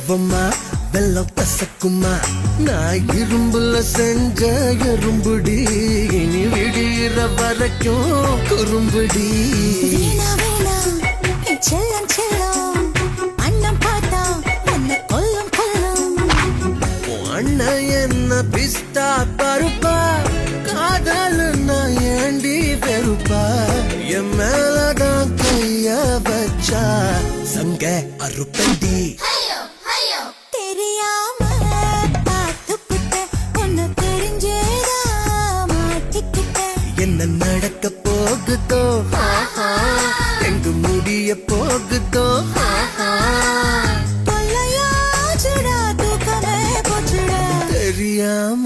ரவமா வெள்ளம் கசக்குமா நான் இரும்புல செஞ்ச எறும்புடி இனி விடிற வரைக்கும் குறும்புடி வீணா வீணா செல்லம் செல்லம் அண்ணன் பார்த்தா உன்னை கொல்லும் கொல்லும் அண்ணன் என்ன பிஸ்தா பருப்பா காதல்னா ஏண்டி பெருப்பா என் மேலதான் கைய வச்சா சங்க அறுப்பண்டி தெரியாம பார்த்துக்கிட்ட உன்னை தெரிஞ்சேதா மாட்டிக்கிட்ட என்ன நடக்க போகுதோ எங்கு முடிய போகுதோ தொல்லையாச்சுடா தூக்கமே போச்சுடா தெரியாம